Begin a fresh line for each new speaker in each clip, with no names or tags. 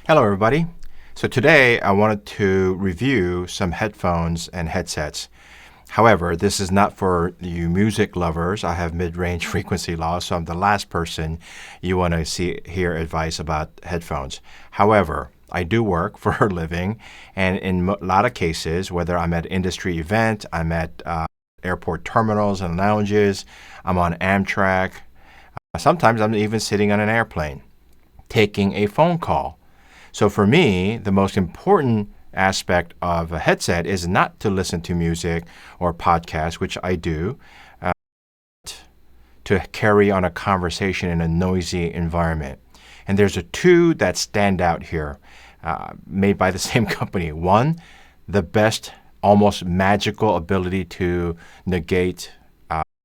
Hello, everybody. So today I wanted to review some headphones and headsets. However, this is not for you music lovers. I have mid-range frequency loss, so I'm the last person you want to hear advice about headphones. However, I do work for a living, and in a lot of cases, whether I'm at industry event, I'm at airport terminals and lounges, I'm on Amtrak, sometimes I'm even sitting on an airplane taking a phone call. So for me, the most important aspect of a headset is not to listen to music or podcasts, which I do, to carry on a conversation in a noisy environment. And there's two that stand out here, made by the same company. One, the best, almost magical ability to negate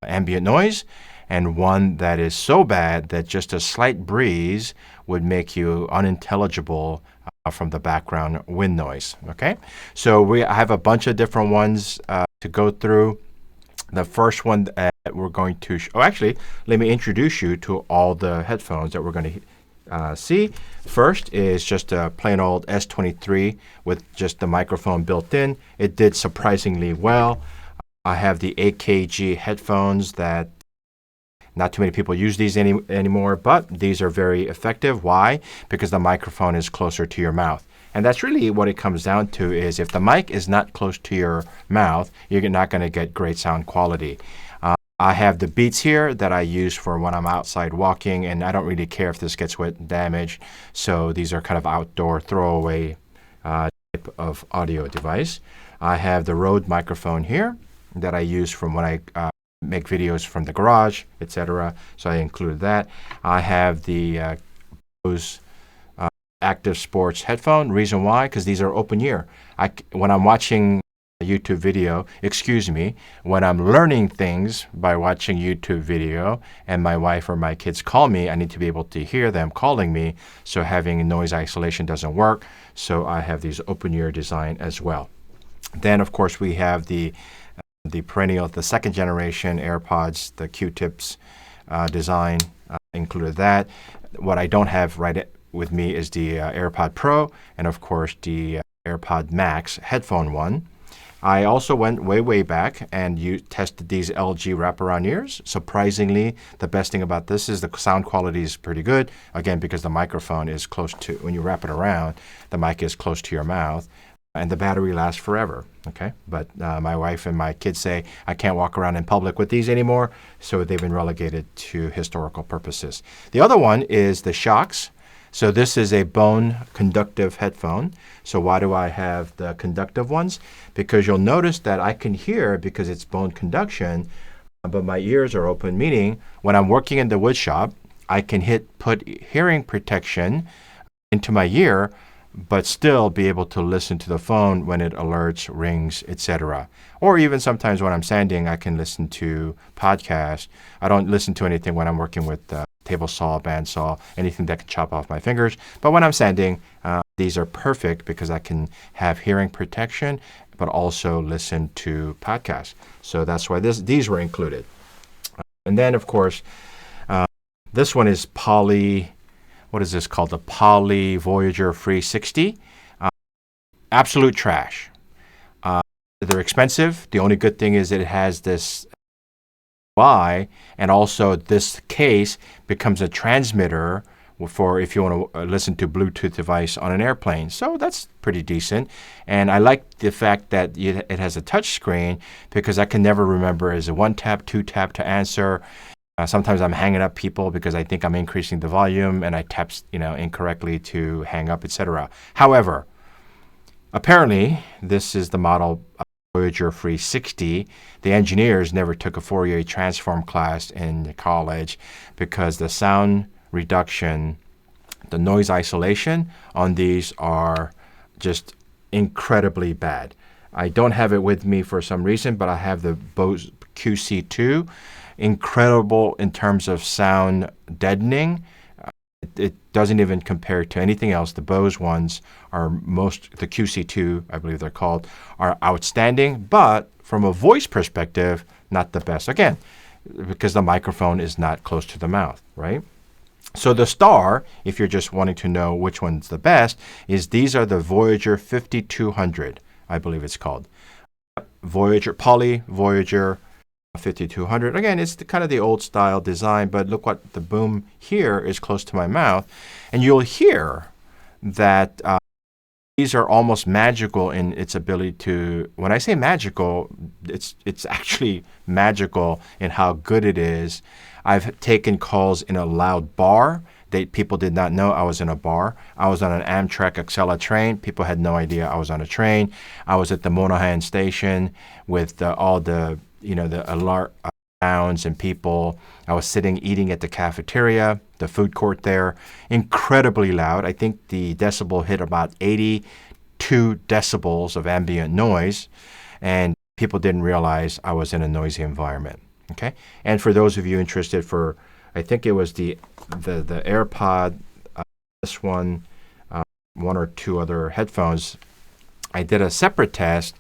ambient noise, and one that is so bad that just a slight breeze would make you unintelligible from the background wind noise. Okay, so I have a bunch of different ones to go through. The first one that we're going to actually, let me introduce you to all the headphones that we're going to see. First is just a plain old S23 with just the microphone built in. It did surprisingly well. I have the AKG headphones that not too many people use these anymore, but these are very effective. Why? Because the microphone is closer to your mouth. And that's really what it comes down to, is if the mic is not close to your mouth, you're not going to get great sound quality. I have the Beats here that I use for when I'm outside walking, and I don't really care if this gets wet and damaged. So these are kind of outdoor throwaway type of audio device. I have the Rode microphone here that I use from when I make videos from the garage, etc. So I included that. I have the Bose Active Sports headphone. Reason why? Because these are open ear. When I'm watching a YouTube video, when I'm learning things by watching YouTube video and my wife or my kids call me, I need to be able to hear them calling me. So having noise isolation doesn't work. So I have these open ear design as well. Then, of course, we have the perennial, the second generation AirPods, the Q-tips design, included that. What I don't have right with me is the Airpod Pro and, of course, the Airpod Max headphone one. I also went way back and tested these LG wraparound ears. Surprisingly, the best thing about this is the sound quality is pretty good. Again, because the microphone is close to, when you wrap it around, the mic is close to your mouth. And the battery lasts forever, okay? But my wife and my kids say I can't walk around in public with these anymore, so they've been relegated to historical purposes. The other one is the Shokz. So this is a bone conductive headphone. So why do I have the conductive ones? Because you'll notice that I can hear because it's bone conduction, but my ears are open, meaning when I'm working in the wood shop, I can put hearing protection into my ear, but still be able to listen to the phone when it alerts, rings, etc. Or even sometimes when I'm sanding, I can listen to podcasts. I don't listen to anything when I'm working with table saw, bandsaw, anything that can chop off my fingers. But when I'm sanding, these are perfect because I can have hearing protection, but also listen to podcasts. So that's why these were included. And then, of course, this one is what is this called? The Voyager 360. Absolute trash. They're expensive. The only good thing is that it has this and also this case becomes a transmitter for if you want to listen to Bluetooth device on an airplane. So that's pretty decent. And I like the fact that it has a touch screen because I can never remember, is it one tap, two tap to answer? Sometimes I'm hanging up people because I think I'm increasing the volume and I tap incorrectly to hang up, etc. However, apparently this is the model Voyager 360. The engineers never took a Fourier transform class in college because the sound reduction, the noise isolation on these are just incredibly bad. I don't have it with me for some reason, but I have the Bose QC2. Incredible in terms of sound deadening. It doesn't even compare to anything else. The Bose ones are the QC2, I believe they're called, are outstanding, but from a voice perspective, not the best. Again, because the microphone is not close to the mouth, right? So the star, if you're just wanting to know which one's the best, is these are the Voyager 5200, I believe it's called. Voyager, Poly Voyager 5200. Again, it's kind of the old style design, but look what the boom here is close to my mouth. And you'll hear that these are almost magical in its ability to, when I say magical, it's actually magical in how good it is. I've taken calls in a loud bar. People did not know I was in a bar. I was on an Amtrak Acela train. People had no idea I was on a train. I was at the Monahan station with all the, the alert sounds and people. I was sitting eating at the cafeteria, the food court there. Incredibly loud. I think the decibel hit about 82 decibels of ambient noise, and people didn't realize I was in a noisy environment. Okay, and for those of you interested, I think it was the AirPod, this one, one or two other headphones, I did a separate test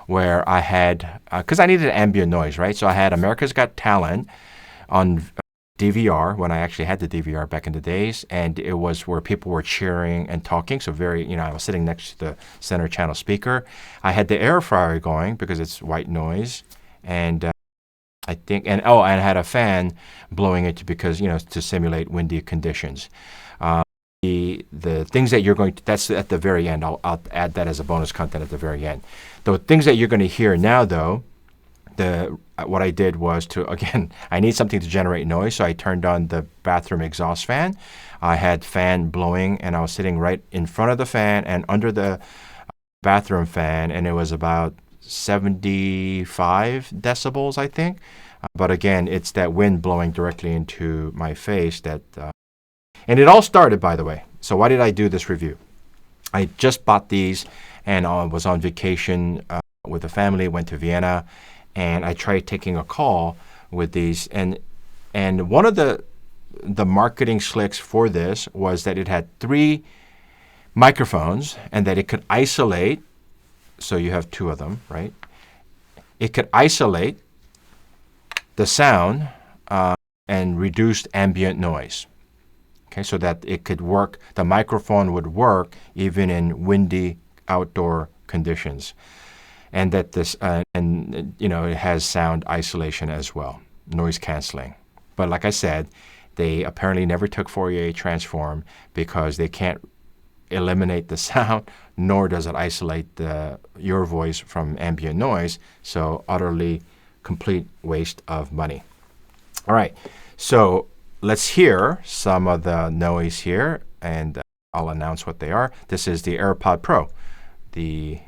where I had, because I needed ambient noise, right? So I had America's Got Talent on DVR when I actually had the DVR back in the days, and it was where people were cheering and talking. So I was sitting next to the center channel speaker. I had the air fryer going because it's white noise, and I think, and I had a fan blowing it because, to simulate windy conditions. The things that you're going to, that's at the very end. I'll add that as a bonus content at the very end. The things that you're going to hear now, though, what I did was I need something to generate noise, so I turned on the bathroom exhaust fan. I had fan blowing, and I was sitting right in front of the fan and under the bathroom fan, and it was about 75 decibels, I think. But again, it's that wind blowing directly into my face and it all started, by the way. So why did I do this review? I just bought these and was on vacation with the family, went to Vienna, and I tried taking a call with these. And one of the marketing slicks for this was that it had 3 microphones and that it could isolate. So you have 2 of them, right? It could isolate the sound and reduced ambient noise. Okay, so that it could work, the microphone would work even in windy outdoor conditions. And that it has sound isolation as well, noise canceling. But like I said, they apparently never took Fourier transform because they can't eliminate the sound, nor does it isolate your voice from ambient noise. So utterly complete waste of money. All right, so let's hear some of the noise here, and I'll announce what they are. This is the AirPod Pro, the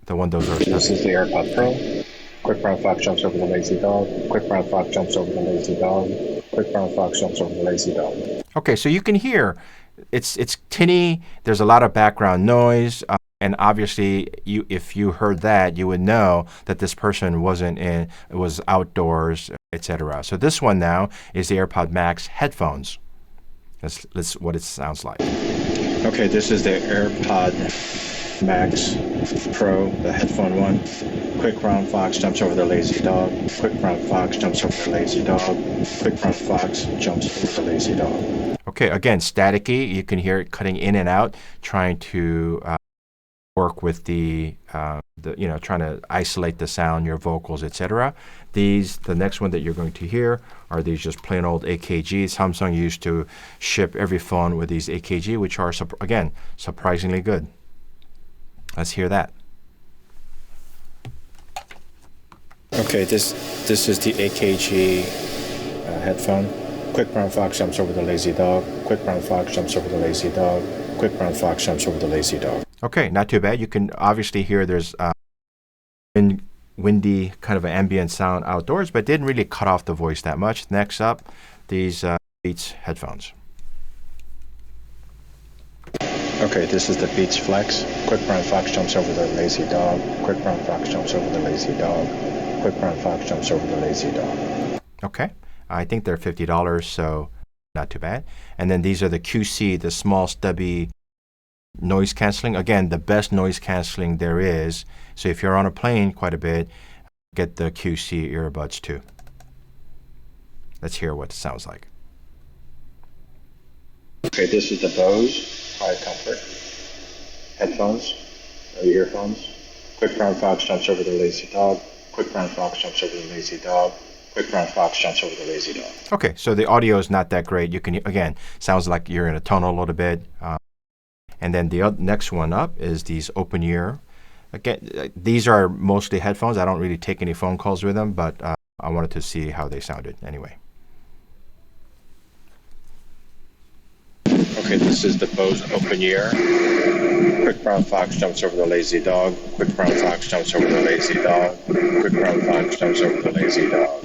one those are.
This is the AirPod Pro. Quick brown fox jumps over the lazy dog. Quick brown fox jumps over the lazy dog. Quick brown fox jumps over the lazy dog.
Okay, so you can hear it's tinny. There's a lot of background noise. And obviously, if you heard that, you would know that this person it was outdoors, etc. So this one now is the AirPod Max headphones. That's what it sounds like.
Okay, this is the AirPod Max Pro, the headphone one. Quick brown fox jumps over the lazy dog. Quick brown fox jumps over the lazy dog. Quick brown fox jumps over the lazy dog.
Okay, again, staticky. You can hear it cutting in and out, trying to work with trying to isolate the sound, your vocals, etc. The next one that you're going to hear are these just plain old AKG. Samsung used to ship every phone with these AKG, which are, again, surprisingly good. Let's hear that.
Okay, this is the AKG headphone. Quick brown fox jumps over the lazy dog. Quick brown fox jumps over the lazy dog. Quick brown fox jumps over the lazy dog.
Okay, not too bad. You can obviously hear there's windy kind of an ambient sound outdoors, but it didn't really cut off the voice that much. Next up, these Beats headphones.
Okay, this is the Beats Flex. Quick brown fox jumps over the lazy dog. Quick brown fox jumps over the lazy dog. Quick brown fox jumps over the lazy dog.
Okay, I think they're $50, so not too bad. And then these are the QC, the small stubby noise canceling. Again, the best noise canceling there is. So if you're on a plane quite a bit, get the QC earbuds too. Let's hear what it sounds like.
Okay, this is the Bose Quiet Comfort headphones or earphones. Quick brown fox jumps over the lazy dog. Quick brown fox jumps over the lazy dog. Quick brown fox jumps over the lazy dog.
Okay, so the audio is not that great. You can, again, sounds like you're in a tunnel a little bit. And then the next one up is these open ear. Again, these are mostly headphones. I don't really take any phone calls with them, but I wanted to see how they sounded anyway.
Okay, this is the Bose Open Ear. Quick brown fox jumps over the lazy dog. Quick brown fox jumps over the lazy dog. Quick brown fox jumps over the lazy dog.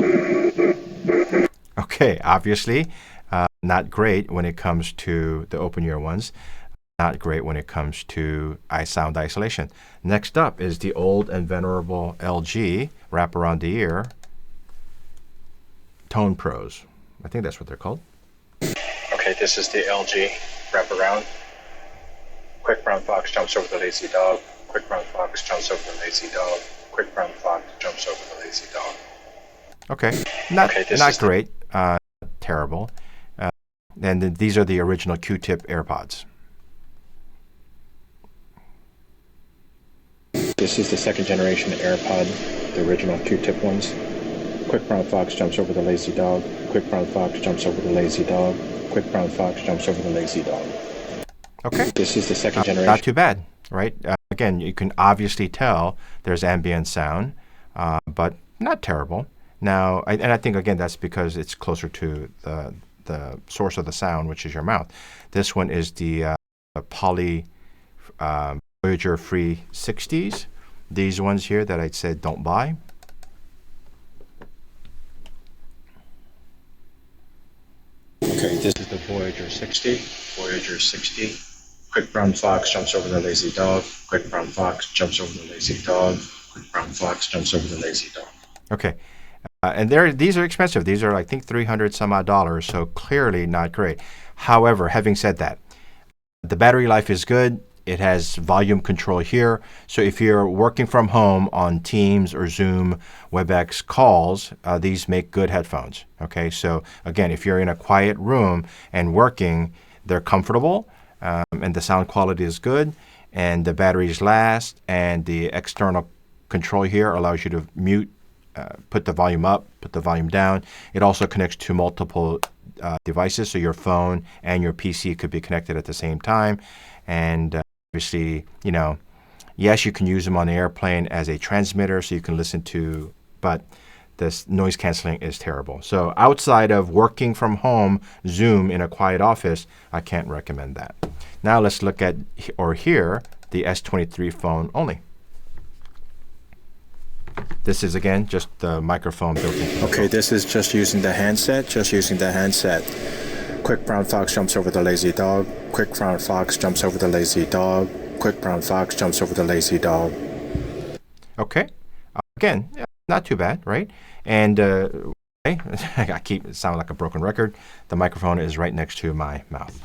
Okay, obviously, not great when it comes to the open ear ones. Not great when it comes to sound isolation. Next up is the old and venerable LG wrap around the ear TonePros. I think that's what they're called.
Okay, this is the LG wraparound. Quick brown fox jumps over the lazy dog. Quick brown fox jumps over the lazy dog. Quick brown fox jumps over the lazy dog.
Okay, not great, terrible. And these are the original Q-tip AirPods.
This is the second generation Airpod, the original Q-tip ones. Quick brown fox jumps over the lazy dog. Quick brown fox jumps over the lazy dog. Quick brown fox jumps over the lazy dog.
Okay.
This is the second generation.
Not too bad, right? Again, you can obviously tell there's ambient sound, but not terrible. Now, I think, again, that's because it's closer to the source of the sound, which is your mouth. This one is the Poly Voyager Free 60s. These ones here that I said don't buy.
Okay, this is the Voyager 60. Voyager 60. Quick brown fox jumps over the lazy dog. Quick brown fox jumps over the lazy dog. Quick brown fox jumps over the lazy dog.
Okay. And these are expensive. These are, I think, $300 some odd, so clearly not great. However, having said that, the battery life is good. It has volume control here. So if you're working from home on Teams or Zoom, WebEx calls, these make good headphones. Okay, so again, if you're in a quiet room and working, they're comfortable, and the sound quality is good, and the batteries last, and the external control here allows you to mute, put the volume up, put the volume down. It also connects to multiple devices, so your phone and your PC could be connected at the same time. And obviously, yes, you can use them on the airplane as a transmitter, so you can listen to, but this noise canceling is terrible. So outside of working from home, Zoom in a quiet office, I can't recommend that. Now let's look at or hear the S23 phone only. This is, again, just the microphone built into.
Okay, this is just using the handset, Quick brown fox jumps over the lazy dog. Quick brown fox jumps over the lazy dog. Quick brown fox jumps over the lazy dog.
Okay. Again, not too bad, right? And I keep sounding like a broken record. The microphone is right next to my mouth.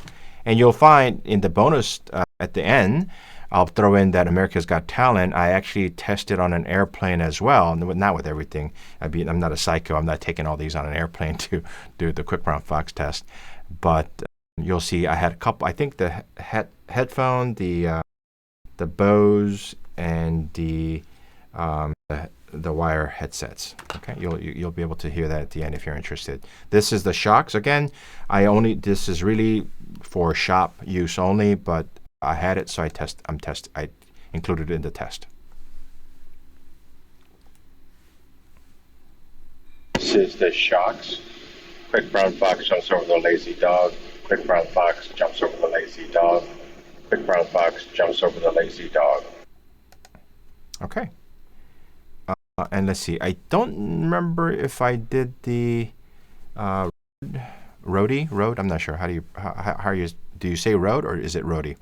And you'll find in the bonus at the end, I'll throw in that America's Got Talent. I actually tested on an airplane as well, not with everything. I'm not a psycho. I'm not taking all these on an airplane to do the Quick Brown Fox test. But you'll see I had a couple. I think the headphone, the Bose, and the wire headsets. Okay, you'll be able to hear that at the end if you're interested. This is the Shokz. Again, this is really for shop use only, but I had it, so I included it in the test.
This is the Shokz. Quick brown fox jumps over the lazy dog. Quick brown fox jumps over the lazy dog. Quick brown fox jumps over the lazy dog.
Okay. And let's see. I don't remember if I did the Rode. I'm not sure. Do you say Rode or is it Rode?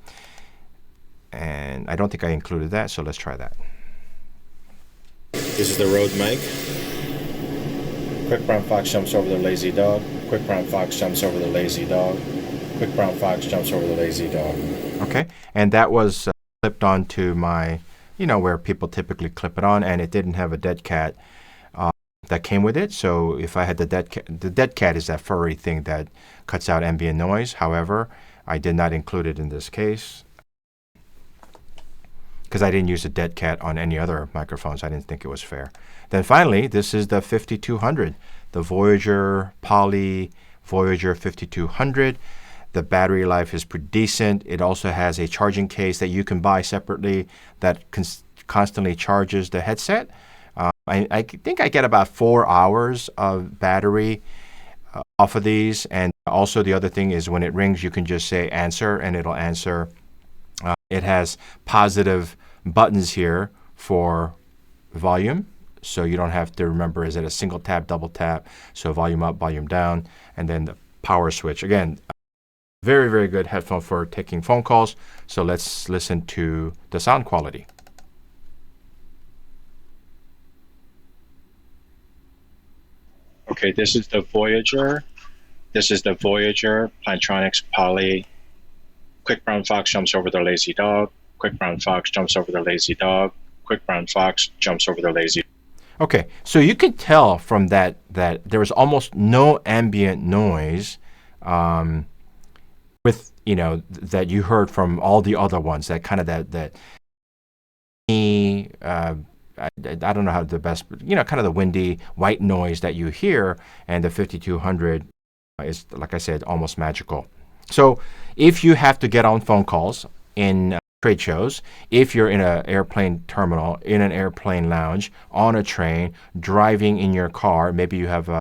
And I don't think I included that, so let's try that.
This is the Rode mic. Quick brown fox jumps over the lazy dog. Quick brown fox jumps over the lazy dog. Quick brown fox jumps over the lazy dog.
Okay, and that was clipped onto my, where people typically clip it on, and it didn't have a dead cat that came with it. So if I had the dead cat is that furry thing that cuts out ambient noise. However, I did not include it in this case because I didn't use a dead cat on any other microphones. I didn't think it was fair. Then finally, this is the 5200, the Voyager Poly Voyager 5200. The battery life is pretty decent. It also has a charging case that you can buy separately that constantly charges the headset. I think I get about 4 hours of battery off of these. And also the other thing is when it rings, you can just say answer and it'll answer. It has positive buttons here for volume. So you don't have to remember, is it a single tap, double tap? So volume up, volume down, and then the power switch. Again, very, very good headphone for taking phone calls. So let's listen to the sound quality.
Okay, this is the Voyager. This is the Voyager Plantronics Poly. Quick brown fox jumps over the lazy dog. Quick brown fox jumps over the lazy dog. Quick brown fox jumps over the lazy.
Okay, so you can tell from that there was almost no ambient noise with, that you heard from all the other ones. That kind of that I don't know how the best, kind of the windy white noise that you hear, and the 5200 is, like I said, almost magical. So if you have to get on phone calls in trade shows, if you're in an airplane terminal, in an airplane lounge, on a train, driving in your car, maybe you have a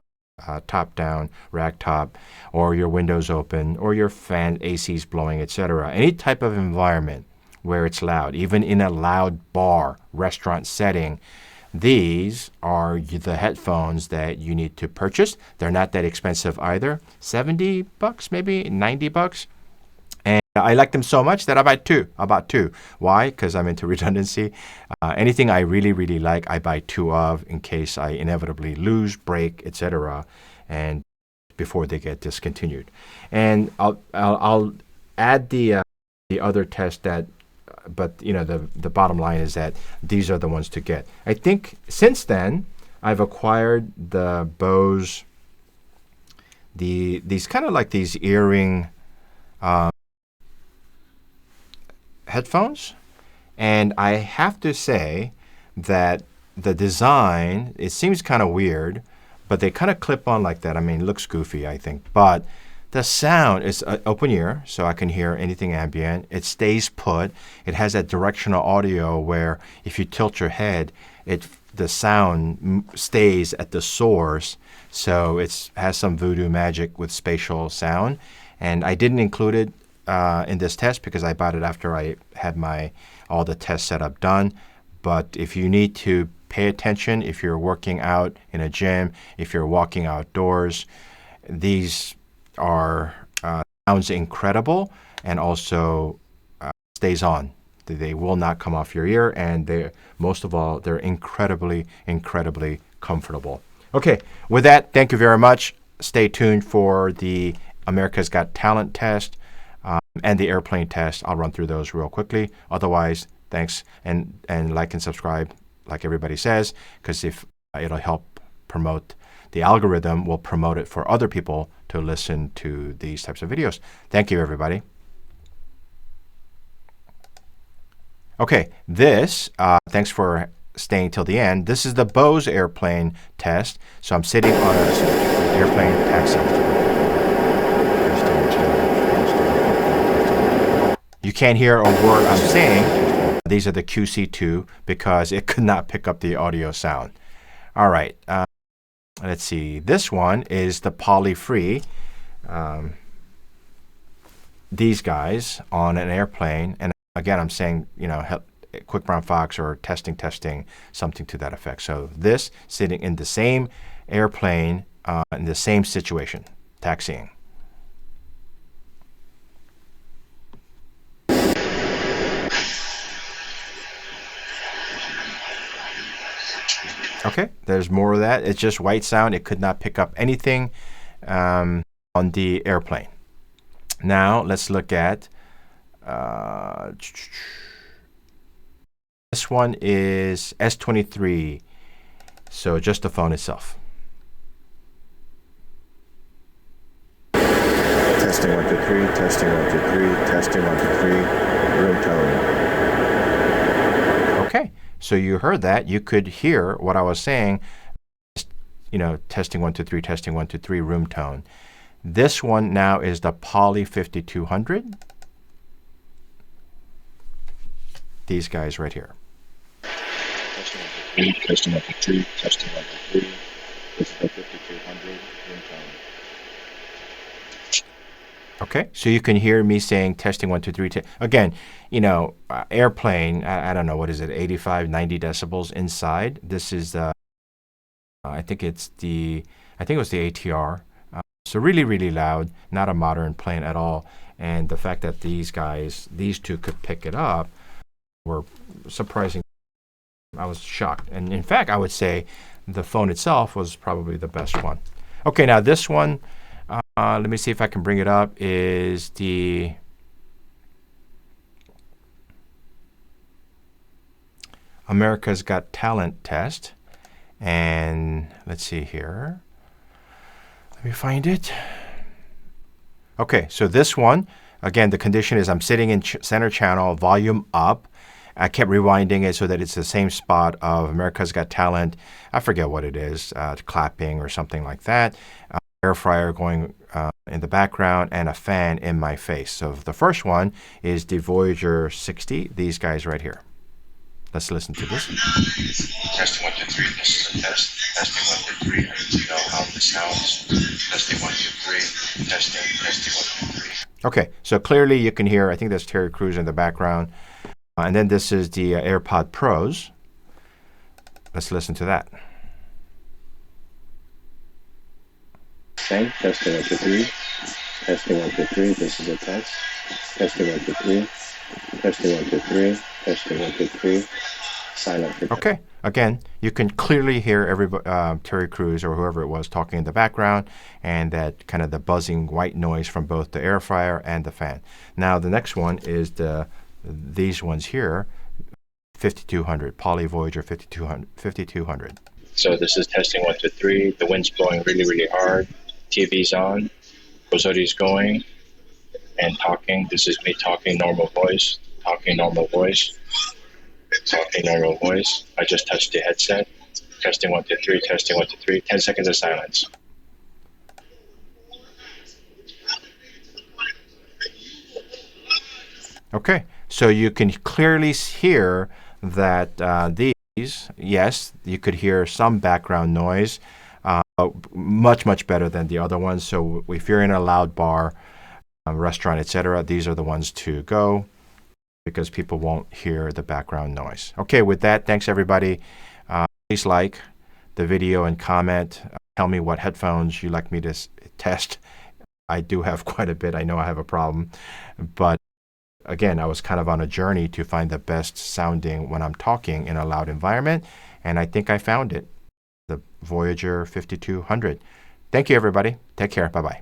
top down rack top, or your windows open, or your fan AC's blowing, etc. Any type of environment where it's loud, even in a loud bar, restaurant setting, these are the headphones that you need to purchase. They're not that expensive either. $70, maybe $90. And I like them so much that I bought two. Why? Because I'm into redundancy. Anything I really, really like, I buy two of in case I inevitably lose, break, etc. And before they get discontinued. And I'll add the other test that. But the bottom line is that these are the ones to get. I think since then I've acquired the Bose, these kind of like these earring headphones, and I have to say that the design, it seems kind of weird, but they kind of clip on like that. I mean, it looks goofy, I think, but the sound is open ear, so I can hear anything ambient. It stays put. It has that directional audio where if you tilt your head, the sound stays at the source. So it has some voodoo magic with spatial sound. And I didn't include it in this test because I bought it after I had all the test setup done. But if you need to pay attention, if you're working out in a gym, if you're walking outdoors, these sounds incredible, and also stays on. They will not come off your ear, and most of all, they're incredibly, incredibly comfortable. Okay, with that, thank you very much. Stay tuned for the America's Got Talent test and the airplane test. I'll run through those real quickly. Otherwise, thanks, and like and subscribe, like everybody says, because if it'll help promote. The algorithm will promote it for other people to listen to these types of videos. Thank you, everybody. Okay, thanks for staying till the end. This is the Bose airplane test. So I'm sitting on an airplane taxi. You can't hear a word I'm saying. These are the QC2 because it could not pick up the audio sound. All right. Let's see. This one is the Poly Free. These guys on an airplane, and again, I'm saying, quick brown fox or testing, something to that effect. So this sitting in the same airplane in the same situation, taxiing. Okay, there's more of that. It's just white sound. It could not pick up anything on the airplane. Now, let's look at this one is S23, so just the phone itself.
Testing 1, 2, 3. 3, testing 1, 2, 3, testing 1, 2, 3, room tone.
Okay, so you heard that. You could hear what I was saying, testing 1, 2, 3, testing 1, 2, 3, room tone. This one now is the Poly 5200. These guys right here.
Testing 1, 2, 3, testing 1, 2, 3. This is the 5200 room tone.
Okay, so you can hear me saying testing 1, 2, 3. Again, airplane, I don't know, what is it, 85, 90 decibels inside. This is the, I think it was the ATR. So really, really loud, not a modern plane at all. And the fact that these two could pick it up were surprising. I was shocked. And in fact, I would say the phone itself was probably the best one. Okay, now this one, let me see if I can bring it up, is the America's Got Talent test. And let's see here. Let me find it. Okay, so this one, again, the condition is I'm sitting in center channel, volume up. I kept rewinding it so that it's the same spot of America's Got Talent. I forget what it is, clapping or something like that. Air fryer going in the background and a fan in my face. So the first one is the Voyager 60, these guys right here. Let's listen to this.
Testing 1, 2, 3. This is a test. Testing 1, 2, 3. I need to know how this sounds. Testing 1, 2, 3. Testing 1, 2, 3.
Okay, so clearly you can hear, I think that's Terry Crews in the background. And then this is the AirPod Pros. Let's listen to that.
Okay, testing 1, 2, 3. Testing 1, 2, 3. This is a test. Testing 1, 2, 3. Testing 1, 2, 3. Testing 1, 2, 3. Silent.
Okay. Again, you can clearly hear Terry Crews or whoever it was talking in the background, and that kind of the buzzing white noise from both the air fryer and the fan. Now the next one is these ones here, 5200 Poly Voyager 5200.
So this is testing 1, 2, 3. The wind's blowing really, really hard. TV's on. Cosori's going and talking. This is me talking normal voice. Talking normal voice. Talking normal voice. I just touched the headset. Testing 1, 2, 3. Testing 1, 2, 3. 10 seconds of silence.
Okay, so you can clearly hear that these, yes, you could hear some background noise, much, much better than the other ones. So if you're in a loud bar, restaurant, etc., these are the ones to go, because people won't hear the background noise. Okay, with that, thanks everybody. Please like the video and comment. Tell me what headphones you'd like me to test. I do have quite a bit. I know I have a problem. But again, I was kind of on a journey to find the best sounding when I'm talking in a loud environment. And I think I found it, the Voyager 5200. Thank you, everybody. Take care. Bye-bye.